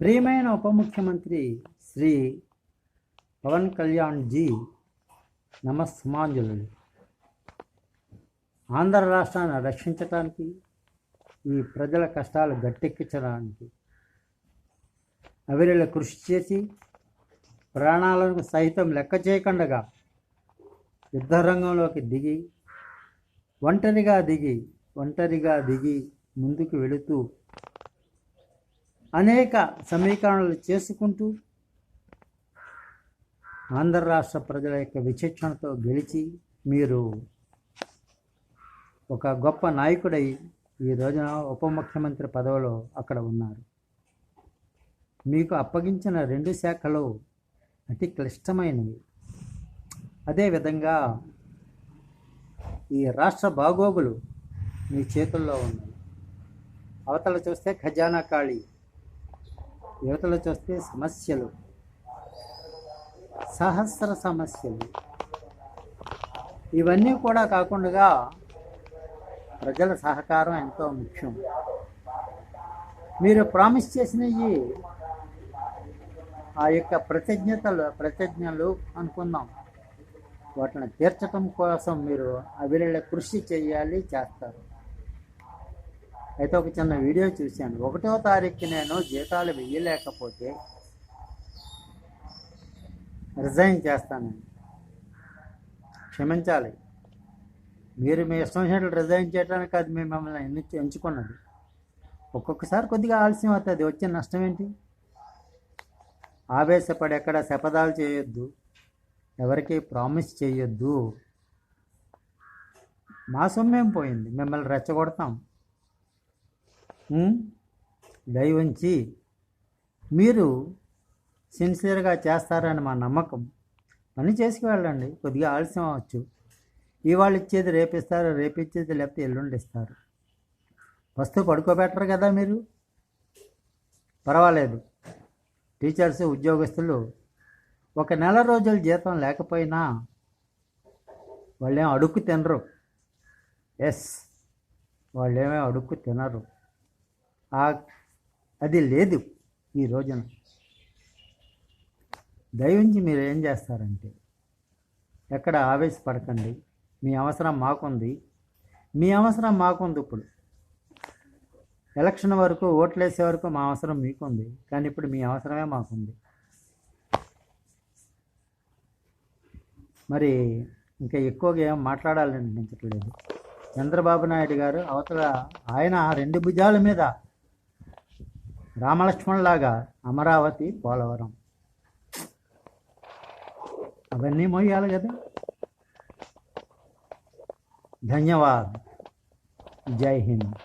ప్రియమైన ఉప ముఖ్యమంత్రి శ్రీ పవన్ కళ్యాణ్ జీ నమస్సుమాంజలు. ఆంధ్ర రాష్ట్రాన్ని రక్షించడానికి, ఈ ప్రజల కష్టాలు గట్టెక్కించడానికి అవిరళ కృషి చేసి ప్రాణాలను సైతం లెక్క చేయకుండా యుద్ధరంగంలోకి దిగి ఒంటరిగా దిగి ముందుకు వెళుతూ అనేక సమీకరణలు చేసుకుంటూ ఆంధ్ర రాష్ట్ర ప్రజల యొక్క విచక్షణతో గెలిచి మీరు ఒక గొప్ప నాయకుడై ఈ రోజున ఉప ముఖ్యమంత్రి పదవిలో అక్కడ ఉన్నారు. మీకు అప్పగించిన 2 శాఖలు అతి క్లిష్టమైనవి. అదేవిధంగా ఈ రాష్ట్ర బాగోగులు మీ చేతుల్లో ఉన్నాయి. అవతల చూస్తే ఖజానా ఖాళీ, యువతలు చూస్తే సమస్యలు, సహస్ర సమస్యలు. ఇవన్నీ కూడా కాకుండా ప్రజల సహకారం ఎంతో ముఖ్యం. మీరు ప్రామిస్ చేసినవి ఆ యొక్క ప్రతిజ్ఞలు అనుకుందాం, వాటిని తీర్చడం కోసం మీరు అవిరళ కృషి చేస్తారు. అయితే ఒక చిన్న వీడియో చూశాను. 1వ తారీఖుకి నేను జీతాలు వెయ్యలేకపోతే రిజైన్ చేస్తానండి. క్షమించాలి, మీరు మీ ఇష్టం వచ్చినట్లు రిజైన్ చేయడానికి అది మేము మిమ్మల్ని ఎంచుకున్నది. ఒక్కొక్కసారి కొద్దిగా ఆలస్యం అవుతుంది, వచ్చే నష్టం ఏంటి? ఆవేశపడి ఎక్కడ శపథాలు చేయొద్దు, ఎవరికి ప్రామిస్ చేయొద్దు. మా సొమ్మేం పోయింది, మిమ్మల్ని రెచ్చగొడతాం. దయవుంచి మీరు సిన్సియర్గా చేస్తారని మా నమ్మకం. పని చేసుకు వెళ్ళండి, కొద్దిగా ఆలస్యం అవ్వచ్చు. ఇవాళ ఇచ్చేది రేపిస్తారు, రేపిచ్చేది లేకపోతే ఎల్లుండి ఇస్తారు. వస్తువు పడుకోబెట్టరు కదా మీరు, పర్వాలేదు. టీచర్స్, ఉద్యోగస్తులు 1 నెల రోజులు జీతం లేకపోయినా వాళ్ళేం అడుక్కు తినరు. వాళ్ళేమో అడుక్కు తినరు. అది లేదు ఈ రోజున. దయవుంచి మీరు ఏం చేస్తారంటే, ఎక్కడ ఆవేశపడకండి. మీ అవసరం మాకుంది. ఇప్పుడు ఎలక్షన్ వరకు, ఓట్లేసే వరకు మా అవసరం మీకుంది, కానీ ఇప్పుడు మీ అవసరమే మాకుంది. మరి ఇంకా ఎక్కువగా ఏం మాట్లాడాలనిపించట్లేదు. చంద్రబాబు నాయుడు గారు అవతల ఆయన 2 భుజాల మీద రామలక్ష్మణులాగా అమరావతి, పోలవరం అవన్నీ మోయాలి కదా. ధన్యవాద్. జై హింద్.